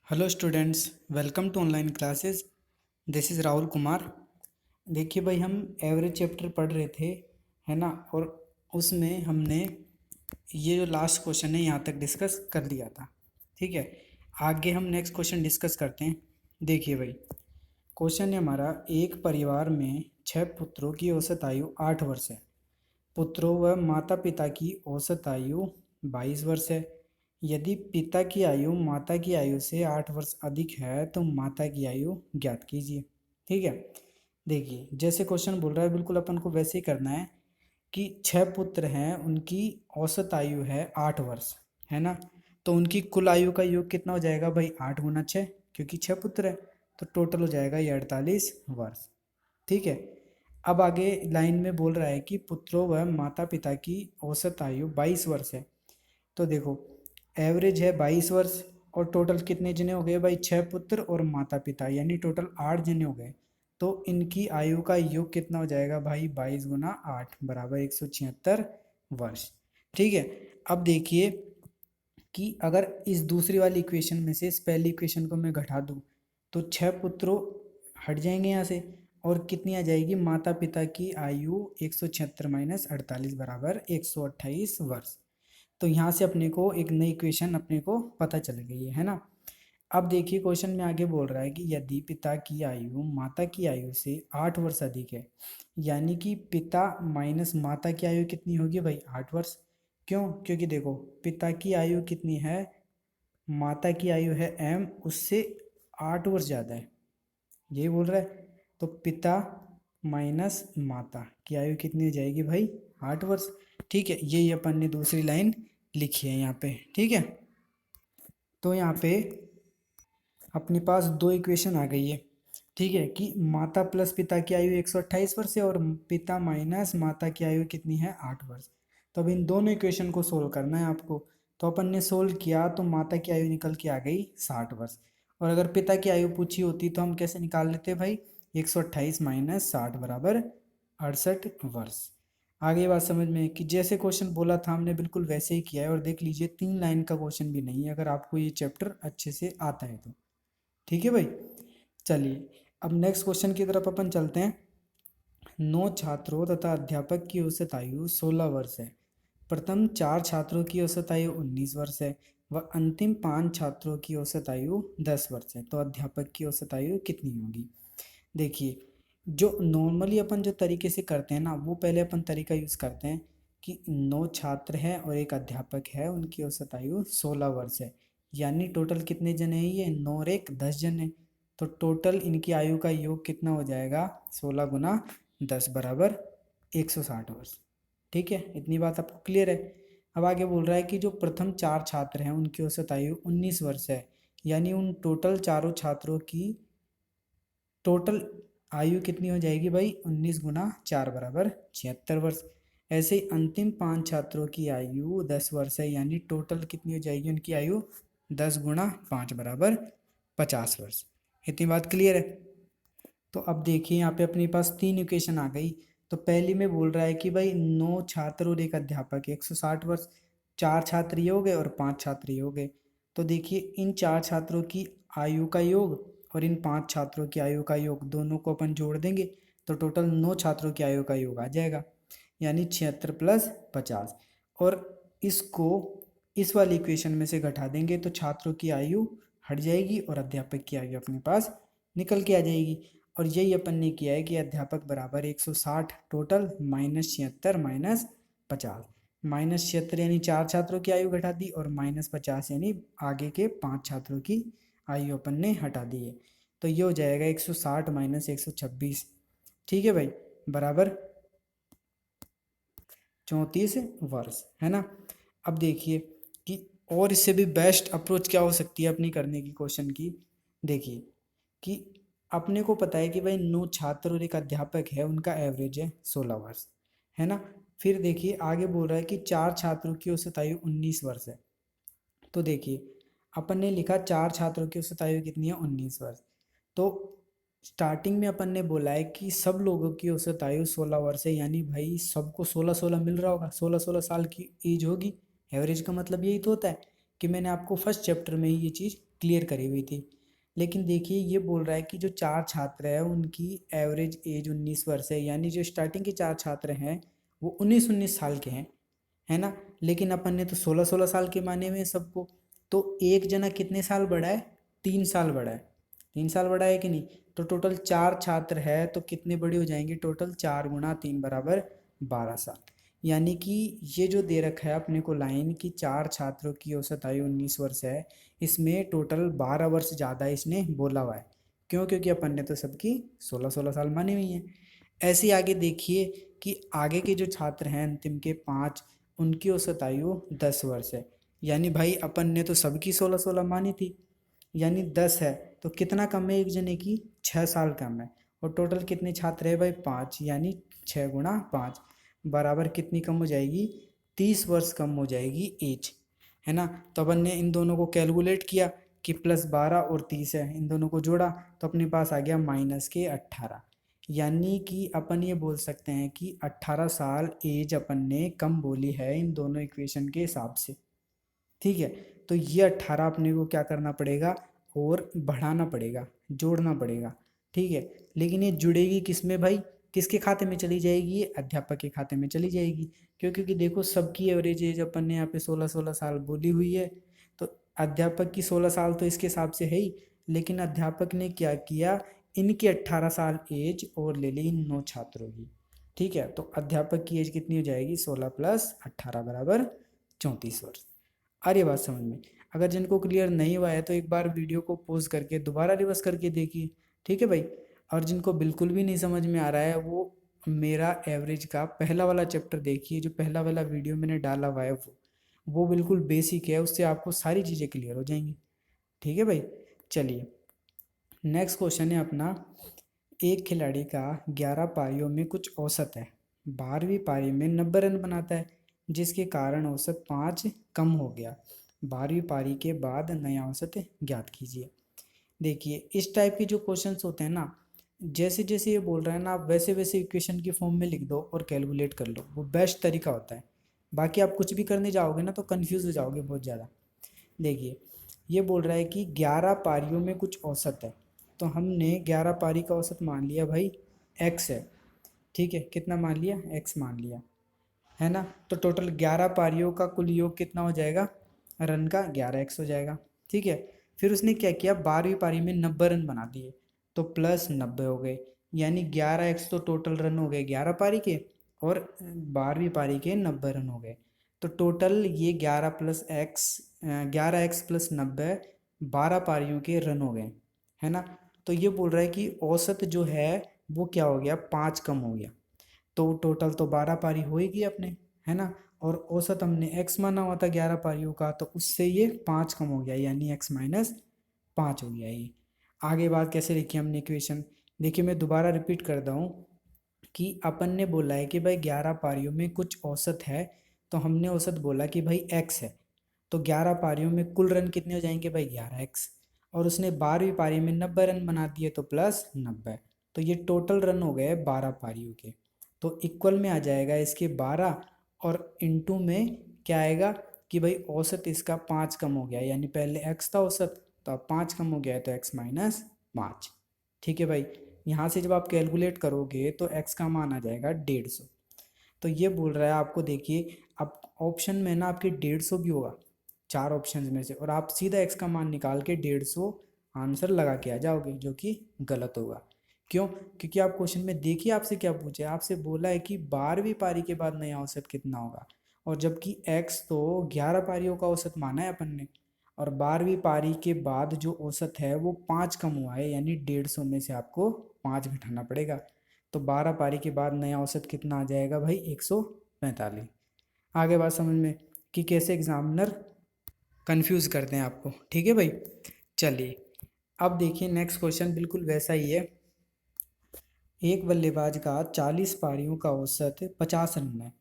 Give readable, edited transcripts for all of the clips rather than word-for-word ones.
Hello students, welcome to online classes. This is Rahul Kumar. देखिए भाई, हम एवरेज चैप्टर पढ़ रहे थे, है ना। और उसमें हमने ये जो लास्ट क्वेश्चन है यहाँ तक डिस्कस कर लिया था। ठीक है, आगे हम नेक्स्ट क्वेश्चन डिस्कस करते हैं। देखिए भाई, क्वेश्चन है हमारा, एक परिवार में 6 पुत्रों की औसत आयु 8 वर्ष है। पुत्रों व माता पिता की औसत आयु 22 वर्ष है। यदि पिता की आयु माता की आयु से 8 वर्ष अधिक है तो माता की आयु ज्ञात कीजिए। ठीक है, देखिए जैसे क्वेश्चन बोल रहा है बिल्कुल अपन को वैसे ही करना है कि 6 पुत्र हैं, उनकी औसत आयु है 8 वर्ष, है ना। तो उनकी कुल आयु का योग कितना हो जाएगा भाई? 8 गुना 6, क्योंकि 6 पुत्र है तो टोटल हो जाएगा ये 48 वर्ष। ठीक है, अब आगे लाइन में बोल रहा है कि पुत्रों व माता पिता की औसत आयु 22 वर्ष है। तो देखो, एवरेज है 22 वर्ष और टोटल कितने जने हो गए भाई? 6 पुत्र और माता पिता, यानी टोटल 8 जने हो गए। तो इनकी आयु का योग कितना हो जाएगा भाई? 22 गुना 8 बराबर 176 वर्ष। ठीक है, अब देखिए कि अगर इस दूसरी वाली इक्वेशन में से इस पहली इक्वेशन को मैं घटा दूं तो 6 पुत्रों हट जाएंगे यहाँ से, और कितनी आ जाएगी? माता पिता की आयु 176 - 48 बराबर 128 वर्ष। तो यहाँ से अपने को एक नई इक्वेशन अपने को पता चल गई है ना। अब देखिए क्वेश्चन में आगे बोल रहा है कि यदि पिता की आयु माता की आयु से 8 वर्ष अधिक है, यानी कि पिता माइनस माता की आयु कितनी होगी भाई? 8 वर्ष। क्यों? क्योंकि देखो, पिता की आयु कितनी है? माता की आयु है m, उससे 8 वर्ष ज़्यादा है, यही बोल रहा है। तो पिता माइनस माता की आयु कितनी हो जाएगी भाई? 8 वर्ष। ठीक है, यही अपन ने दूसरी लाइन लिखी है यहाँ पे। ठीक है, तो यहाँ पे अपने पास दो इक्वेशन आ गई है। ठीक है, कि माता प्लस पिता की आयु 128 वर्ष है और पिता माइनस माता की आयु कितनी है? 8 वर्ष। तो अब इन दोनों इक्वेशन को सोल्व करना है आपको। तो अपन ने सोल्व किया तो माता की आयु निकल के आ गई 60 वर्ष, और अगर पिता की आयु पूछी होती तो हम कैसे निकाल लेते भाई? 128 - 60 बराबर 68 वर्ष। आगे बात समझ में कि जैसे क्वेश्चन बोला था हमने बिल्कुल वैसे ही किया है, और देख लीजिए 3 लाइन का क्वेश्चन भी नहीं है अगर आपको ये चैप्टर अच्छे से आता है तो। ठीक है भाई, चलिए अब नेक्स्ट क्वेश्चन की तरफ अपन चलते हैं। 9 छात्रों तथा अध्यापक की औसत आयु 16 वर्ष है। प्रथम 4 छात्रों की औसत आयु 19 वर्ष है व अंतिम 5 छात्रों की औसत आयु 10 वर्ष है। तो अध्यापक की औसत आयु कितनी होगी? देखिए, जो नॉर्मली अपन जो तरीके से करते हैं ना, वो पहले अपन तरीका यूज़ करते हैं कि 9 छात्र हैं और एक अध्यापक है, उनकी औसत आयु 16 वर्ष है। यानी टोटल कितने जने हैं? ये 9 और 1 10 जने। तो टोटल इनकी आयु का योग कितना हो जाएगा? 16 गुना 10 बराबर 160 वर्ष। ठीक है, इतनी बात आपको क्लियर है। अब आगे बोल रहा है कि जो प्रथम 4 छात्र हैं उनकी औसत आयु 19 वर्ष है, यानी उन टोटल चारों छात्रों की टोटल आयु कितनी हो जाएगी भाई? 19 गुना 4 बराबर 76 वर्ष। ऐसे ही अंतिम 5 छात्रों की आयु 10 वर्ष है, यानी टोटल कितनी हो जाएगी उनकी आयु? 10 गुना 5 बराबर 50 वर्ष। इतनी बात क्लियर है। तो अब देखिए यहाँ पे अपने पास 3 इक्वेशन आ गई। तो पहली में बोल रहा है कि भाई 9 छात्र और एक अध्यापक 160 वर्ष, 4 छात्र ये हो गए और 5 छात्र ये हो गए। तो देखिए इन 4 छात्रों की आयु का योग और इन 5 छात्रों की आयु का योग दोनों को अपन जोड़ देंगे तो टोटल 9 छात्रों की आयु का योग आ जाएगा, यानी 76 + 50। और इसको इस वाली इक्वेशन में से घटा देंगे तो छात्रों की आयु हट जाएगी और अध्यापक की आयु अपने पास निकल के आ जाएगी। और यही अपन ने किया है कि अध्यापक बराबर 160 टोटल माइनस 76 माइनस 50। -76 यानी 4 छात्रों की आयु घटा दी, और -50 यानी आगे के 5 छात्रों की आयु अपन ने हटा दी है। तो ये हो जाएगा 160 - 126। ठीक है भाई, बराबर 34 वर्ष, है ना। अब देखिए कि और इससे भी बेस्ट अप्रोच क्या हो सकती है अपनी करने की क्वेश्चन की। देखिए कि अपने को पता है कि भाई 9 छात्र और एक अध्यापक है, उनका एवरेज है 16 वर्ष, है ना। फिर देखिए आगे बोल रहा है कि 4 छात्रों की औसत आयु 19 वर्ष है। तो देखिए अपन ने लिखा 4 छात्रों की औसत आयु कितनी है? 19 वर्ष। तो स्टार्टिंग में अपन ने बोला है कि सब लोगों की औसत आयु 16 वर्ष है, यानी भाई सबको 16-16 मिल रहा होगा, 16-16 साल की एज होगी। एवरेज का मतलब यही तो होता है कि मैंने आपको फर्स्ट चैप्टर में ही ये चीज़ क्लियर करी हुई थी। लेकिन देखिए ये बोल रहा है कि जो 4 छात्र हैं उनकी एवरेज एज 19 वर्ष है, यानी जो स्टार्टिंग के 4 छात्र हैं वो 19-19 साल के हैं, है ना। लेकिन अपन ने तो 16-16 साल के माने हुए हैं सबको। तो एक जना कितने साल बड़ा है? 3 साल बड़ा है। 3 साल बड़ा है कि नहीं? तो टोटल 4 छात्र है तो कितने बड़े हो जाएंगे? टोटल 4 गुणा 3 बराबर 12 साल। यानी कि ये जो दे रखा है अपने को लाइन की 4 छात्रों की औसत आयु 19 वर्ष है, इसमें टोटल 12 वर्ष ज़्यादा इसने बोला हुआ है। क्यों? क्योंकि अपन ने तो सबकी 16-16 साल मानी हुई हैं। ऐसे ही आगे देखिए कि आगे के जो छात्र हैं अंतिम के 5, उनकी औसत आयु 10 वर्ष है। यानी भाई अपन ने तो सबकी 16-16 मानी थी, यानी 10 है तो कितना कम है एक जने की? 6 साल कम है। और टोटल कितने छात्र है भाई? 5, यानी 6 गुणा 5 बराबर कितनी कम हो जाएगी? 30 वर्ष कम हो जाएगी एज, है ना। तो अपन ने इन दोनों को कैलकुलेट किया कि +12 और 30 है, इन दोनों को जोड़ा तो अपने पास आ गया -18। यानी कि अपन ये बोल सकते हैं कि 18 साल एज अपन ने कम बोली है इन दोनों इक्वेशन के हिसाब से। ठीक है, तो ये 18 अपने को क्या करना पड़ेगा? और बढ़ाना पड़ेगा, जोड़ना पड़ेगा। ठीक है, लेकिन ये जुड़ेगी किस में भाई? किसके खाते में चली जाएगी? ये अध्यापक के खाते में चली जाएगी। क्यों? क्योंकि देखो सबकी एवरेज एज अपन ने यहाँ पे 16-16 साल बोली हुई है, तो अध्यापक की 16 साल तो इसके हिसाब से है ही, लेकिन अध्यापक ने क्या किया? इनकी 18 साल एज और ले ली इन 9 छात्रों की। ठीक है, तो अध्यापक की एज कितनी हो जाएगी? 16 + 18 बराबर 34 वर्ष। आ रही है बात समझ में? अगर जिनको क्लियर नहीं हुआ है तो एक बार वीडियो को पॉज करके दोबारा रिवर्स करके देखिए। ठीक है भाई। और जिनको बिल्कुल भी नहीं समझ में आ रहा है वो मेरा एवरेज का पहला वाला चैप्टर देखिए, जो पहला वाला वीडियो मैंने डाला हुआ है वो बिल्कुल बेसिक है, उससे आपको सारी चीज़ें क्लियर हो जाएंगी। ठीक है भाई, चलिए नेक्स्ट क्वेश्चन है अपना। एक खिलाड़ी का 11 पारियों में कुछ औसत है, 12वीं पारी में 90 रन बनाता है, जिसके कारण औसत 5 कम हो गया। 12वीं पारी के बाद नया औसत ज्ञात कीजिए। देखिए इस टाइप के जो क्वेश्चंस होते हैं ना, जैसे जैसे ये बोल रहा है ना, आप वैसे वैसे इक्वेशन की फॉर्म में लिख दो और कैलकुलेट कर लो, वो बेस्ट तरीका होता है। बाकी आप कुछ भी करने जाओगे ना तो कन्फ्यूज़ हो जाओगे बहुत ज़्यादा। देखिए ये बोल रहा है कि 11 पारियों में कुछ औसत है, तो हमने 11 पारी का औसत मान लिया भाई x है। ठीक है, कितना मान लिया? x मान लिया, है ना। तो टोटल 11 पारियों का कुल योग कितना हो जाएगा? रन का 11x हो जाएगा। ठीक है, फिर उसने क्या किया? 12वीं पारी में 90 रन बना दिए, तो +90 हो गए, यानी 11x तो टोटल रन हो गए 11 पारी के, और 12वीं पारी के 90 रन हो गए। तो टोटल ये 11x + 90 12 पारियों के रन हो गए, है ना। तो ये बोल रहा है कि औसत जो है वो क्या हो गया? 5 कम हो गया। तो टोटल तो 12 पारी हो ही गई अपने, है ना। और औसत हमने x माना हुआ था 11 पारियों का, तो उससे ये 5 कम हो गया, यानी x-5 हो गया ये। आगे बात कैसे लिखी हमने इक्वेशन? देखिए मैं दोबारा रिपीट करता हूँ कि अपन ने बोला है कि भाई 11 पारियों में कुछ औसत है, तो हमने औसत बोला कि भाई x है, तो 11 पारियों में कुल रन कितने हो जाएंगे भाई? 11x। और उसने 12वीं पारी में 90 रन बना दिए, तो +90, तो ये टोटल रन हो गए 12 पारियों के। तो इक्वल में आ जाएगा इसके 12, और इनटू में क्या आएगा कि भाई औसत इसका 5 कम हो गया, यानी पहले x था औसत, तो अब 5 कम हो गया है तो x-5। ठीक है भाई, यहाँ से जब आप कैलकुलेट करोगे तो x का मान आ जाएगा 150। तो ये बोल रहा है आपको, देखिए अब ऑप्शन में ना आपके 150 भी होगा 4 ऑप्शन में से, और आप सीधा x का मान निकाल के 150 आंसर लगा के आ जाओगे, जो कि गलत होगा। क्यों? क्योंकि आप क्वेश्चन में देखिए आपसे क्या पूछे, आपसे बोला है कि 12वीं पारी के बाद नया औसत कितना होगा, और जबकि x तो 11 पारियों का औसत माना है अपन ने, और 12वीं पारी के बाद जो औसत है वो 5 कम हुआ है, यानी 150 में से आपको 5 घटाना पड़ेगा। तो 12 पारी के बाद नया औसत कितना आ जाएगा भाई? 145। आगे बात समझ में कि कैसे एग्जामिनर कंफ्यूज करते हैं आपको। ठीक है भाई, चलिए अब देखिए नेक्स्ट क्वेश्चन बिल्कुल वैसा ही है। एक बल्लेबाज का 40 पारियों का औसत 50 रन है।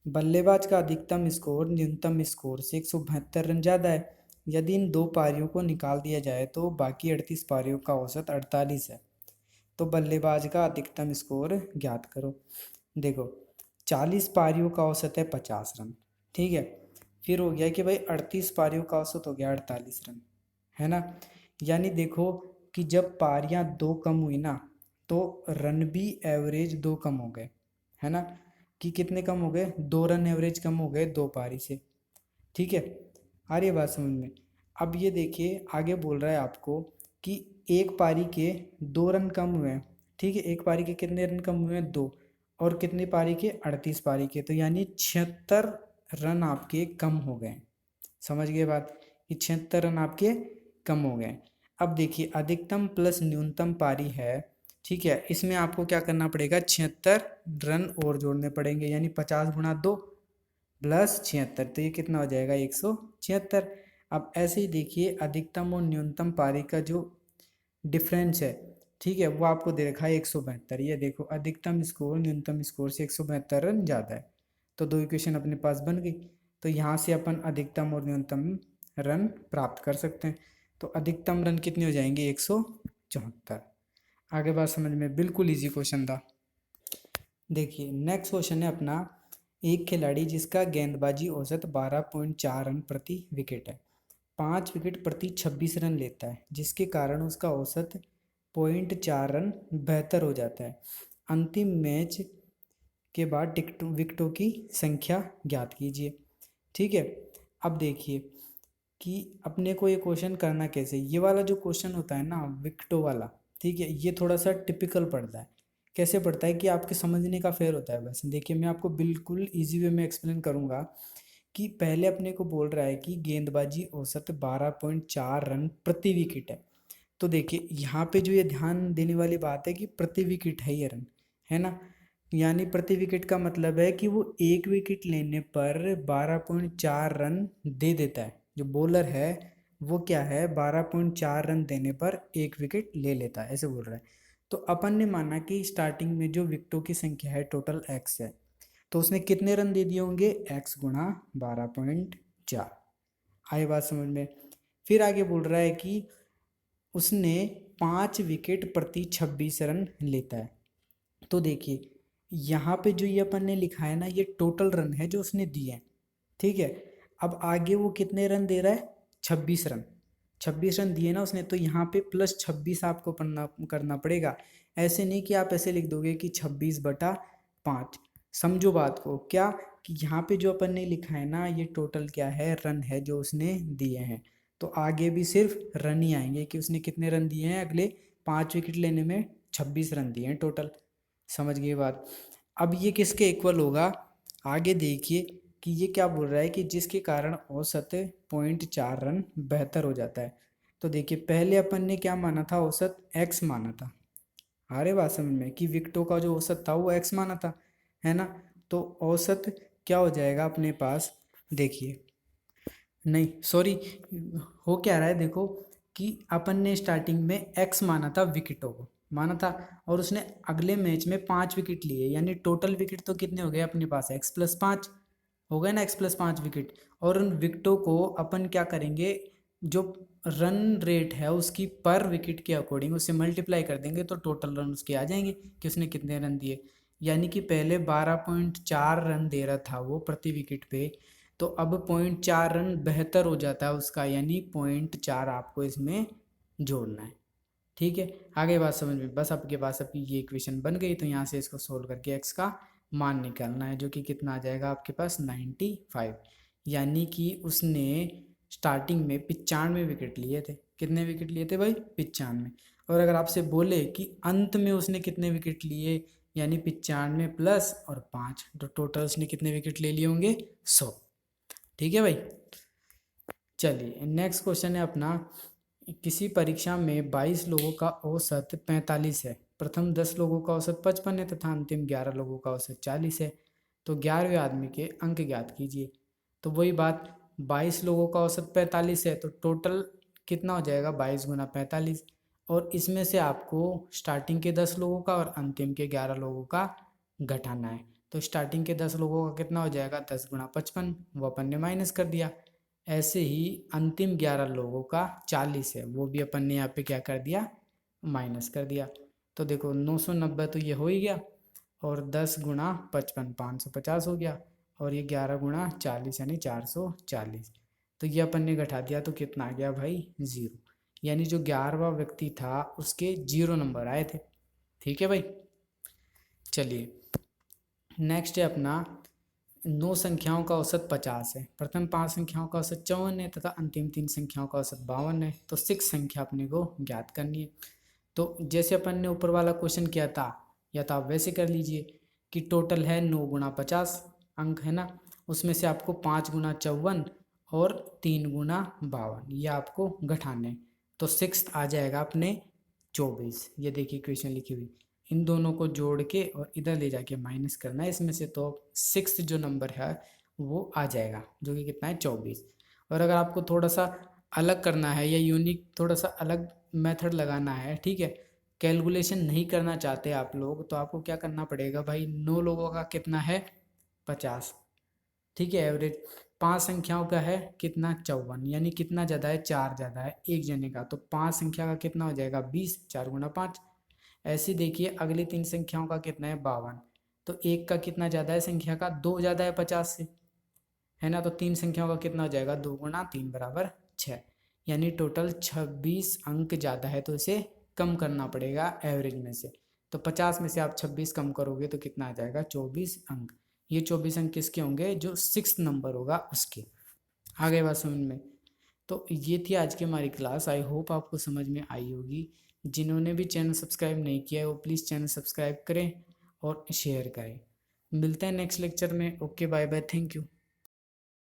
बल्लेबाज का अधिकतम स्कोर न्यूनतम स्कोर से 172 रन ज़्यादा है। यदि इन दो पारियों को निकाल दिया जाए तो बाकी 38 पारियों का औसत 48 है। तो बल्लेबाज का अधिकतम स्कोर ज्ञात करो। देखो 40 पारियों का औसत है 50 रन, ठीक है। फिर हो गया कि भाई 38 पारियों का औसत हो गया 48 रन, है ना। यानी देखो कि जब पारियां 2 कम हुई ना तो रन भी एवरेज 2 कम हो गए, है ना। कि कितने कम हो गए, 2 रन एवरेज कम हो गए 2 पारी से। ठीक है, आ रही है बात समझ में। अब ये देखिए आगे बोल रहा है आपको कि एक पारी के 2 रन कम हुए हैं। ठीक है, एक पारी के कितने रन कम हुए हैं, 2। और कितनी पारी के, 38 पारी के, तो यानी 76 रन आपके कम हो गए। समझ गए बात, कि 76 रन आपके कम हो गए। अब देखिए अधिकतम प्लस न्यूनतम पारी है। ठीक है, इसमें आपको क्या करना पड़ेगा, 76 रन और जोड़ने पड़ेंगे, यानी 50 × 2 प्लस 76, तो ये कितना हो जाएगा, 176। अब ऐसे ही देखिए अधिकतम और न्यूनतम पारी का जो डिफरेंस है, ठीक है, वो आपको दे रखा है 172। ये देखो अधिकतम स्कोर न्यूनतम स्कोर से 172 रन ज़्यादा है, तो 2 इक्वेशन अपने पास बन गई। तो यहाँ से अपन अधिकतम और न्यूनतम रन प्राप्त कर सकते हैं। तो अधिकतम रन कितने हो जाएंगे, 174। आगे बात समझ में, बिल्कुल इजी क्वेश्चन था। देखिए नेक्स्ट क्वेश्चन है अपना, एक खिलाड़ी जिसका गेंदबाजी औसत 12.4 रन प्रति विकेट है, 5 विकेट प्रति 26 रन लेता है, जिसके कारण उसका औसत 0.4 रन बेहतर हो जाता है। अंतिम मैच के बाद विकेटों की संख्या ज्ञात कीजिए। ठीक है, अब देखिए कि अपने को ये क्वेश्चन करना कैसे, ये वाला जो क्वेश्चन होता है ना विकेटों वाला, ठीक है, ये थोड़ा सा टिपिकल पड़ता है। कैसे पड़ता है कि आपके समझने का फेर होता है। बस देखिए मैं आपको बिल्कुल इजी वे में एक्सप्लेन करूंगा कि पहले अपने को बोल रहा है कि गेंदबाजी औसत 12.4 रन प्रति विकेट है। तो देखिए यहाँ पे जो ये ध्यान देने वाली बात है कि प्रति विकेट है ये रन, है ना। यानी प्रति विकेट का मतलब है कि वो एक विकेट लेने पर 12.4 रन दे देता है। जो बॉलर है वो क्या है, 12.4 रन देने पर एक विकेट ले लेता है, ऐसे बोल रहा है। तो अपन ने माना कि स्टार्टिंग में जो विकेटों की संख्या है टोटल एक्स है, तो उसने कितने रन दे दिए होंगे, एक्स गुणा 12.4। आई बात समझ में। फिर आगे बोल रहा है कि उसने 5 विकेट प्रति 26 रन लेता है। तो देखिए यहाँ पे जो ये अपन ने लिखा है ना, ये टोटल रन है जो उसने दिए हैं। ठीक है, अब आगे वो कितने रन दे रहा है, 26 रन। 26 रन दिए ना उसने, तो यहाँ पे प्लस 26 आपको करना पड़ेगा। ऐसे नहीं कि आप ऐसे लिख दोगे कि 26/5। समझो बात को क्या, कि यहाँ पे जो अपन ने लिखा है ना, ये टोटल क्या है, रन है जो उसने दिए हैं। तो आगे भी सिर्फ रन ही आएंगे कि उसने कितने रन दिए हैं, अगले 5 विकेट लेने में 26 रन दिए हैं टोटल। समझ गए बात। अब ये किसके इक्वल होगा, आगे देखिए कि ये क्या बोल रहा है कि जिसके कारण औसत 0.4 रन बेहतर हो जाता है। तो देखिए पहले अपन ने क्या माना था, औसत एक्स माना था। अरे बात समझ में, कि विकेटों का जो औसत था वो एक्स माना था, है ना। तो औसत क्या हो जाएगा अपने पास, देखिए नहीं सॉरी, हो क्या रहा है देखो, कि अपन ने स्टार्टिंग में एक्स माना था, विकेटों को माना था, और उसने अगले मैच में 5 विकेट लिए, यानी टोटल विकेट तो कितने हो गए अपने पास, x+5 हो गए ना, x+5 विकेट। और उन विकेटों को अपन क्या करेंगे, जो रन रेट है उसकी पर विकेट के अकॉर्डिंग उससे मल्टीप्लाई कर देंगे, तो टोटल रन उसके आ जाएंगे कि उसने कितने रन दिए। यानी कि पहले 12.4 रन दे रहा था वो प्रति विकेट पे, तो अब 0.4 रन बेहतर हो जाता है उसका, यानी 0.4 आपको इसमें जोड़ना है। ठीक है, आगे बात समझ में, बस आपके पास आपकी ये इक्वेशन बन गई। तो यहाँ से इसको सोल्व करके एक्स का मान निकालना है, जो कि कितना आ जाएगा आपके पास, 95। यानी कि उसने स्टार्टिंग में 95 विकेट लिए थे। कितने विकेट लिए थे भाई, 95। और अगर आपसे बोले कि अंत में उसने कितने विकेट लिए, यानी 95 प्लस और 5, तो टोटल उसने कितने विकेट ले लिए होंगे, 100। ठीक है भाई। चलिए नेक्स्ट क्वेश्चन है अपना, किसी परीक्षा में 22 लोगों का औसत 45 है, प्रथम 10 लोगों का औसत 55 है तथा अंतिम 11 लोगों का औसत 40 है, तो 11वें आदमी के अंक ज्ञात कीजिए। तो वही बात, 22 लोगों का औसत 45 है, तो टोटल कितना हो जाएगा, 22 × 45। और इसमें से आपको स्टार्टिंग के 10 लोगों का और अंतिम के 11 लोगों का घटाना है। तो स्टार्टिंग के 10 लोगों का कितना हो जाएगा, 10 × 55, वो अपन ने माइनस कर दिया। ऐसे ही अंतिम 11 लोगों का 40 है, वो भी अपन ने यहाँ पे क्या कर दिया, माइनस कर दिया। तो देखो 990 तो ये हो ही गया, और 10 × 55 550 हो गया, और ये 11 × 40 यानी 440। तो ये अपन ने घटा दिया तो कितना आ गया भाई, 0। यानी जो 11वां व्यक्ति था उसके 0 नंबर आए थे। ठीक है भाई, चलिए नेक्स्ट है अपना 9 संख्याओं का औसत 50 है, प्रथम 5 संख्याओं का औसत 54 है तथा अंतिम 3 संख्याओं का औसत 52 है। तो 6 संख्या अपने को ज्ञात करनी है। तो जैसे अपन ने ऊपर वाला क्वेश्चन किया था या तो आप वैसे कर लीजिए कि टोटल है 9 गुणा 50 अंक है ना, उसमें से आपको 5 गुणा 54 और 3 गुणा 52 ये आपको घटाने। तो 6 आ जाएगा अपने 24। ये देखिए क्वेश्चन लिखी हुई, इन दोनों को जोड़ के और इधर ले जाके माइनस करना है इसमें से, तो 6 जो नंबर है वो आ जाएगा जो कि कितना है 24। और अगर आपको थोड़ा सा अलग करना है या यूनिक थोड़ा सा अलग मेथड लगाना है, ठीक है, कैलकुलेशन नहीं करना चाहते आप लोग, तो आपको क्या करना पड़ेगा भाई, 9 लोगों का कितना है 50, ठीक है, एवरेज 5 संख्याओं का है कितना 54, यानी कितना ज़्यादा है 4 ज़्यादा है एक जने का, तो 5 संख्या का कितना हो जाएगा 20, 4 गुना 5। ऐसे देखिए अगली 3 संख्याओं का कितना है 52, तो एक का कितना ज़्यादा है संख्या का 2 ज़्यादा है 50 से, है ना, तो 3 संख्याओं का कितना हो जाएगा 2 गुना 3 बराबर 6, यानी टोटल 26 अंक ज़्यादा है, तो इसे कम करना पड़ेगा एवरेज में से। तो 50 में से आप 26 कम करोगे तो कितना आ जाएगा 24 अंक। ये 24 अंक किसके होंगे, जो 6 नंबर होगा उसके। आगे बात समझ में। तो ये थी आज की हमारी क्लास, आई होप आपको समझ में आई होगी। जिन्होंने भी चैनल सब्सक्राइब नहीं किया है वो प्लीज़ चैनल सब्सक्राइब करें और शेयर करें। मिलते हैं नेक्स्ट लेक्चर में। Okay bye bye, thank you.